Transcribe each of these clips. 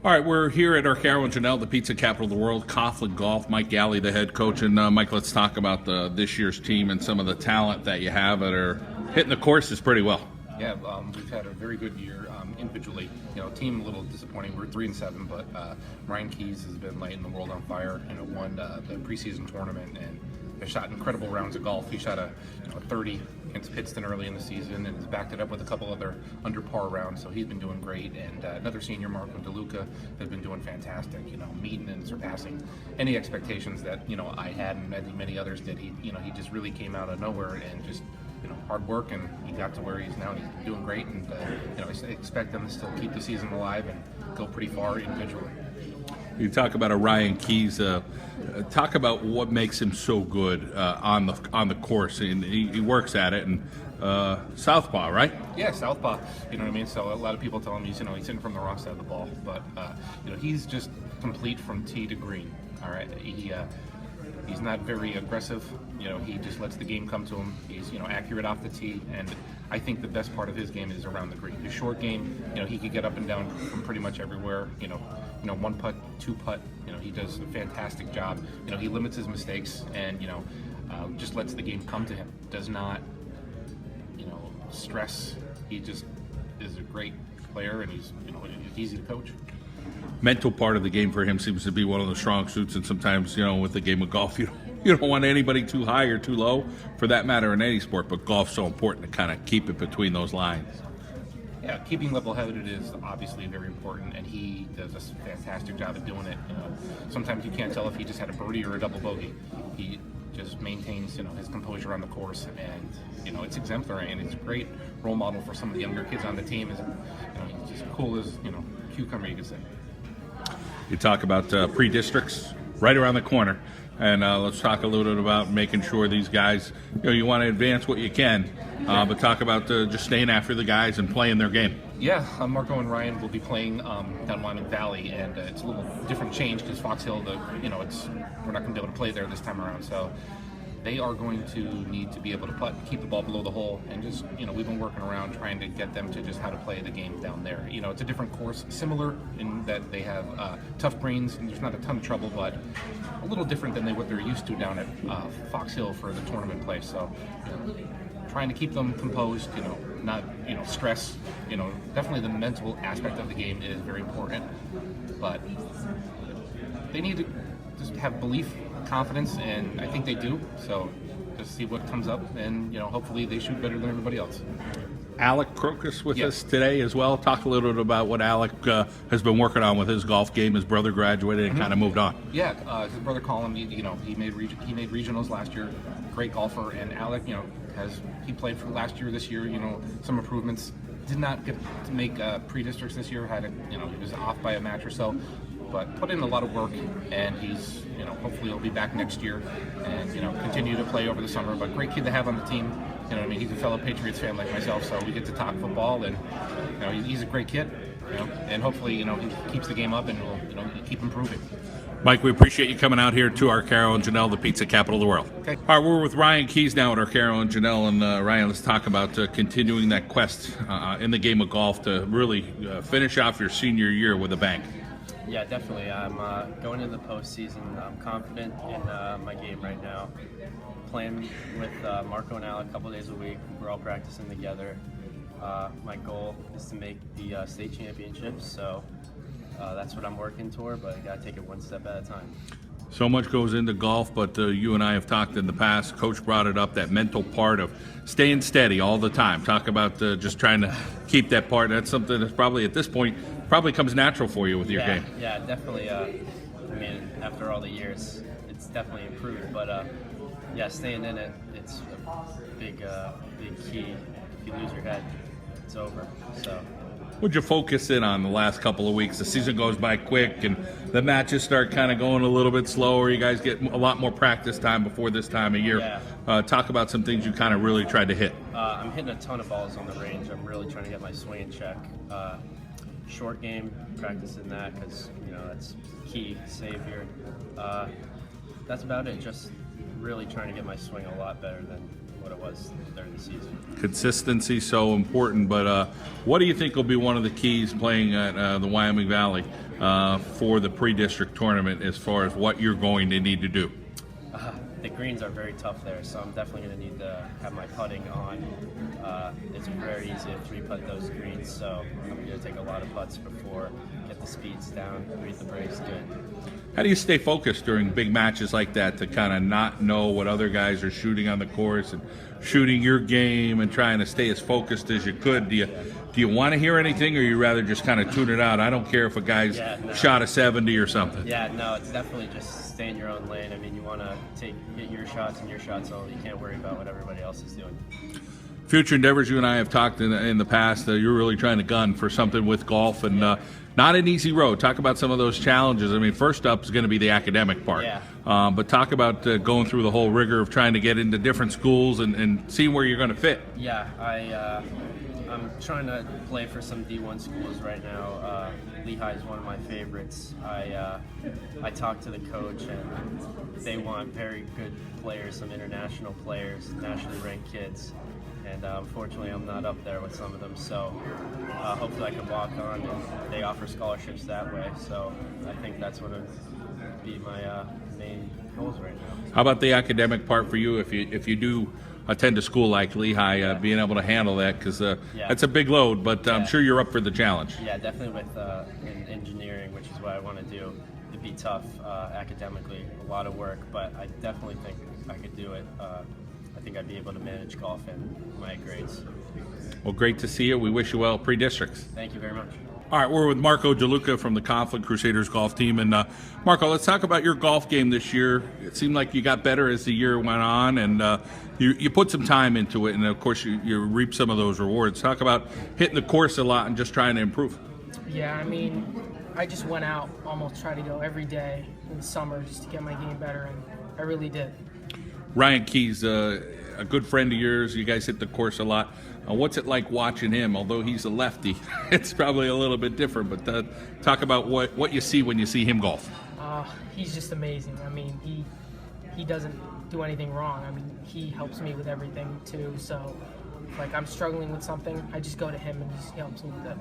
All right, we're here at Arcaro Genell, the pizza capital of the world, Coughlin Golf. Mike Galley, the head coach. And Mike, let's talk about this year's team and some of the talent that you have that are hitting the courses pretty well. Yeah, we've had a very good year individually. Team a little disappointing. We're 3-7, but Ryan Keys has been lighting the world on fire. Won the preseason tournament and has shot incredible rounds of golf. He shot a 30 against Pittston early in the season and has backed it up with a couple other under par rounds. So he's been doing great. And another senior, Marco DeLuca, has been doing fantastic. Meeting and surpassing any expectations that I had and many others did. He just really came out of nowhere and just hard work, and he got to where he is now, and he's doing great. And I expect them to still keep the season alive and go pretty far individually. You talk about a Ryan Keys. Talk about what makes him so good on the course, and he works at it. And southpaw, right? Yeah, southpaw. You know what I mean. So a lot of people tell him he's hitting from the wrong side of the ball, but he's just complete from tee to green. All right, he's not very aggressive. He just lets the game come to him. He's accurate off the tee, and I think the best part of his game is around the green. His short game, he could get up and down from pretty much everywhere. One putt, two putt. He does a fantastic job. He limits his mistakes and just lets the game come to him. Does not stress. He just is a great player, and he's easy to coach. Mental part of the game for him seems to be one of the strong suits, and sometimes with the game of golf you don't want anybody too high or too low, for that matter, in any sport, but golf's so important to kind of keep it between those lines. Yeah, keeping level-headed is obviously very important, and he does a fantastic job of doing it. Sometimes you can't tell if he just had a birdie or a double bogey. He just maintains his composure on the course, and it's exemplary, and it's a great role model for some of the younger kids on the team. He's just cool as cucumber, you could say. You talk about pre-districts right around the corner, and let's talk a little bit about making sure these guys, you want to advance what you can, but talk about just staying after the guys and playing their game. Yeah, Marco and Ryan will be playing down Wyoming Valley, and it's a little different change because Fox Hill, we're not going to be able to play there this time around. So they are going to need to be able to putt, keep the ball below the hole, and just, we've been working around trying to get them to just how to play the game down there. It's a different course, similar in that they have tough greens, and there's not a ton of trouble, but a little different than what they're used to down at Fox Hill for the tournament play. So, trying to keep them composed, not, stress. Definitely the mental aspect of the game is very important, but they need to just have belief, confidence, and I think they do. So just see what comes up, and hopefully they shoot better than everybody else. Alec Crocus with us today as well. Talk a little bit about what Alec has been working on with his golf game. His brother graduated and kind of moved on. Yeah, his brother Colin, he made regionals last year. Great golfer, and Alec, he played for last year, this year. Some improvements. Did not get to make pre-districts this year. He was off by a match or so, but put in a lot of work, and he's hopefully he'll be back next year and continue to play over the summer. But great kid to have on the team. He's a fellow Patriots fan like myself, so we get to talk football, and he's a great kid. And hopefully he keeps the game up, and we'll keep improving. Mike, we appreciate you coming out here to Arcaro and Genell, the pizza capital of the world. Okay. All right, we're with Ryan Keys now at Arcaro and Genell, and Ryan, let's talk about continuing that quest in the game of golf to really finish off your senior year with a bang. Yeah, definitely. I'm going into the postseason. I'm confident in my game right now. Playing with Marco and Alec a couple days a week. We're all practicing together. My goal is to make the state championships, so that's what I'm working toward, but I got to take it one step at a time. So much goes into golf, but you and I have talked in the past. Coach brought it up, that mental part of staying steady all the time. Talk about just trying to keep that part. That's something that's probably at this point probably comes natural for you with your game. Yeah, definitely. After all the years, it's definitely improved. But staying in it, it's a big key. If you lose your head, it's over. So. What'd you focus in on the last couple of weeks? The season goes by quick, and the matches start kind of going a little bit slower. You guys get a lot more practice time before this time of year. Yeah. Talk about some things you kind of really tried to hit. I'm hitting a ton of balls on the range. I'm really trying to get my swing in check. Short game, practicing that because that's key save here. That's about it. Just really trying to get my swing a lot better than what it was during the season. Consistency so important, but what do you think will be one of the keys playing at the Wyoming Valley for the pre-district tournament as far as what you're going to need to do? The greens are very tough there, so I'm definitely going to need to have my putting on. It's very easy to three-putt those greens, so I'm going to take a lot of putts before, get the speeds down, read the breaks good. How do you stay focused during big matches like that to kind of not know what other guys are shooting on the course and shooting your game and trying to stay as focused as you could? Do you want to hear anything, or you rather just kind of tune it out? I don't care if a guy's shot a 70 or something. Yeah, no, it's definitely just stay in your own lane. I mean, you want to hit your shots and your shots only. You can't worry about what everybody else is doing. Future endeavors, you and I have talked in the past. You're really trying to gun for something with golf, and not an easy road. Talk about some of those challenges. I mean, first up is going to be the academic part. Yeah. But talk about going through the whole rigor of trying to get into different schools and see where you're going to fit. Yeah, I'm trying to play for some D1 schools right now. Lehigh is one of my favorites. I talked to the coach, and they want very good players, some international players, nationally ranked kids. And unfortunately, I'm not up there with some of them, so hopefully I can walk on, and they offer scholarships that way. So I think that's what would be my main goals right now. How about the academic part for you? If you do attend a school like Lehigh, being able to handle that, because that's a big load, but I'm sure you're up for the challenge. Yeah, definitely with in engineering, which is what I want to do. It'd be tough academically, a lot of work, but I definitely think I could do it. I think I'd be able to manage golf in my grades. Well, great to see you. We wish you well pre-districts. Thank you very much. All right, we're with Marco DeLuca from the Coughlin Crusaders golf team. And Marco, let's talk about your golf game this year. It seemed like you got better as the year went on, and you put some time into it, and of course you reap some of those rewards. Talk about hitting the course a lot and just trying to improve. Yeah, I mean, I just went out, almost tried to go every day in the summer just to get my game better, and I really did. Ryan Key's a good friend of yours. You guys hit the course a lot. What's it like watching him? Although he's a lefty, it's probably a little bit different. But talk about what you see when you see him golf. He's just amazing. I mean, he doesn't do anything wrong. I mean, he helps me with everything too. So, like, I'm struggling with something, I just go to him and he helps me with it.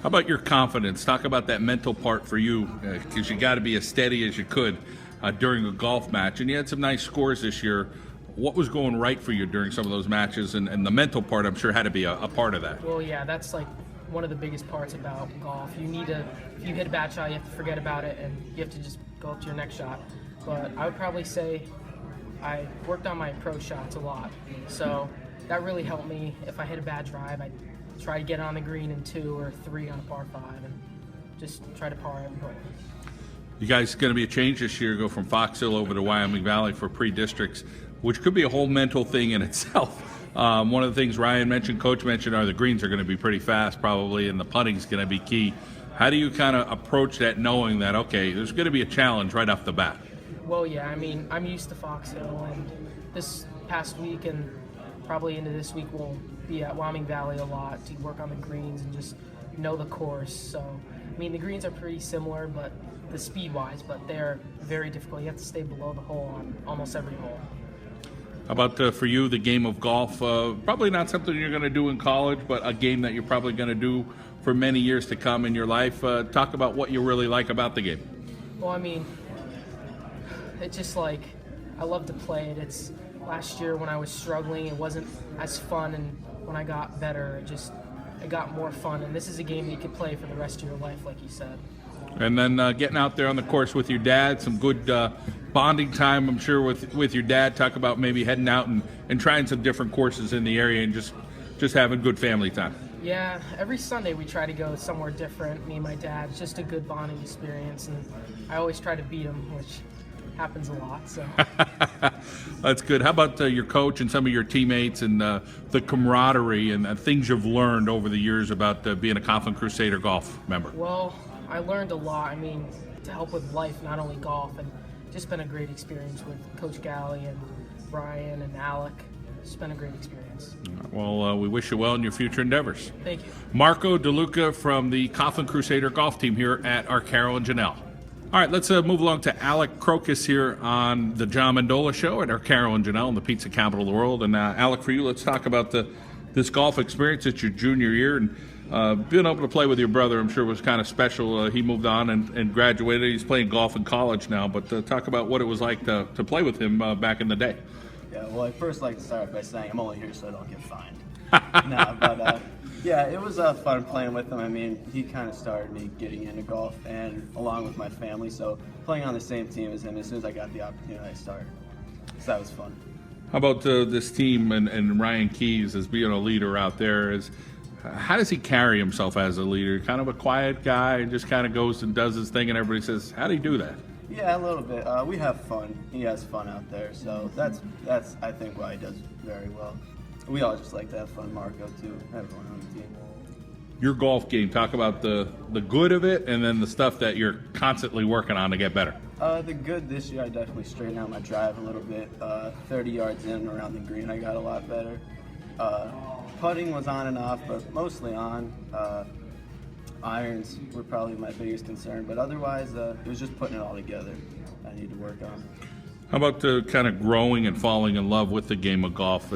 How about your confidence? Talk about that mental part for you, because you got to be as steady as you could during a golf match. And you had some nice scores this year. What was going right for you during some of those matches? And the mental part, I'm sure, had to be a part of that. Well, yeah, that's like one of the biggest parts about golf. You need to, if you hit a bad shot, you have to forget about it and you have to just go up to your next shot. But I would probably say I worked on my approach shots a lot. So that really helped me. If I hit a bad drive, I try to get on the green in 2 or 3 on a par 5 and just try to par every hole. You guys going to be a change this year, go from Fox Hill over to Wyoming Valley for pre-districts, which could be a whole mental thing in itself. One of the things Ryan mentioned, Coach mentioned, are the greens are going to be pretty fast probably, and the putting is going to be key. How do you kind of approach that knowing that, okay, there's going to be a challenge right off the bat? Well, yeah, I mean, I'm used to Fox Hill, and this past week and probably into this week we'll be at Wyoming Valley a lot to work on the greens and just know the course. So, I mean, the greens are pretty similar, but the speed-wise, but they're very difficult. You have to stay below the hole on almost every hole. How about for you, the game of golf? Probably not something you're going to do in college, but a game that you're probably going to do for many years to come in your life. Talk about what you really like about the game. Well, I mean, it's just like, I love to play it. It's last year when I was struggling, it wasn't as fun, and when I got better, it got more fun. And this is a game that you could play for the rest of your life, like you said. And then getting out there on the course with your dad, some good bonding time, I'm sure, with your dad. Talk about maybe heading out and trying some different courses in the area and just having good family time. Yeah, every Sunday we try to go somewhere different, me and my dad. It's just a good bonding experience, and I always try to beat him, which happens a lot. So That's good. How about your coach and some of your teammates and the camaraderie and things you've learned over the years about being a Coughlin Crusader golf member? Well, I learned a lot. I mean, to help with life, not only golf, and just been a great experience with Coach Galley and Brian and Alec. It's been a great experience. Well, we wish you well in your future endeavors. Thank you. Marco DeLuca from the Coughlin Crusader golf team here at Arcaro Genell. All right, let's move along to Alec Crocus here on the John Mendola Show at Arcaro Genell, the pizza capital of the world. And Alec, for you, let's talk about this golf experience. It's your junior year, and Being able to play with your brother, I'm sure, was kind of special. He moved on and graduated. He's playing golf in college now. But talk about what it was like to play with him back in the day. Yeah, well, I'd first like to start by saying I'm only here so I don't get fined. No, but yeah, it was fun playing with him. I mean, he kind of started me getting into golf, and along with my family, so playing on the same team as him, as soon as I got the opportunity, I started. So that was fun. How about this team and Ryan Keyes as being a leader out there? How does he carry himself as a leader? Kind of a quiet guy and just kind of goes and does his thing, and everybody says, how do you do that? Yeah, a little bit. We have fun. He has fun out there, so that's I think why he does very well. We all just like to have fun. Marco too. Everyone on the team. Your golf game, talk about the good of it and then the stuff that you're constantly working on to get better. The good this year, I definitely straightened out my drive a little bit. 30 yards in around the green, I got a lot better. Putting was on and off, but mostly on. Irons were probably my biggest concern, but otherwise, it was just putting it all together I need to work on. How about kind of growing and falling in love with the game of golf?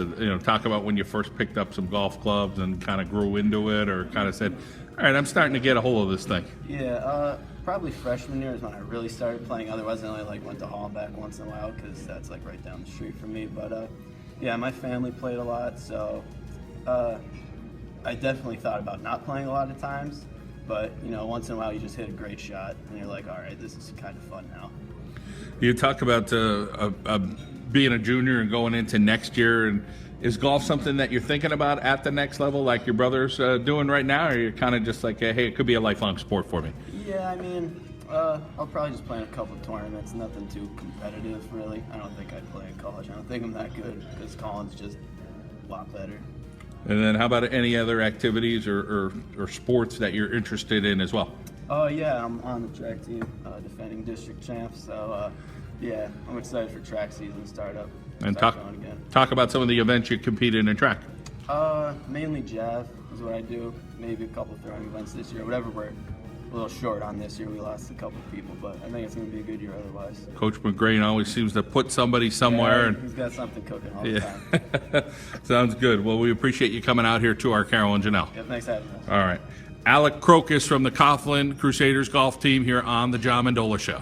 Talk about when you first picked up some golf clubs and kind of grew into it, or kind of said, all right, I'm starting to get a hold of this thing. Yeah, probably freshman year is when I really started playing. Otherwise, I only went to Hallback once in a while because that's right down the street from me. But yeah, my family played a lot, so I definitely thought about not playing a lot of times. But once in a while, you just hit a great shot, and you're like, all right, this is kind of fun now. You talk about being a junior and going into next year, and is golf something that you're thinking about at the next level, like your brother's doing right now, or you're kind of just like, hey, it could be a lifelong sport for me? Yeah, I mean, I'll probably just play in a couple of tournaments, nothing too competitive, really. I don't think I'd play in college. I don't think I'm that good because Colin's just a lot better. And then how about any other activities or sports that you're interested in as well? Oh, yeah, I'm on the track team, defending district champs, so yeah, I'm excited for track season to start up. And going again. talk about some of the events you competed in track. Mainly jav is what I do. Maybe a couple throwing events this year. Whatever we're a little short on this year. We lost a couple people, but I think it's going to be a good year otherwise. Coach McGrain always seems to put somebody somewhere. Yeah, he's got something cooking all the time. Sounds good. Well, we appreciate you coming out here to Arcaro Genell. Yeah, thanks for having us. All right. Alec Crocus from the Coughlin Crusaders golf team here on the John Mendola Show.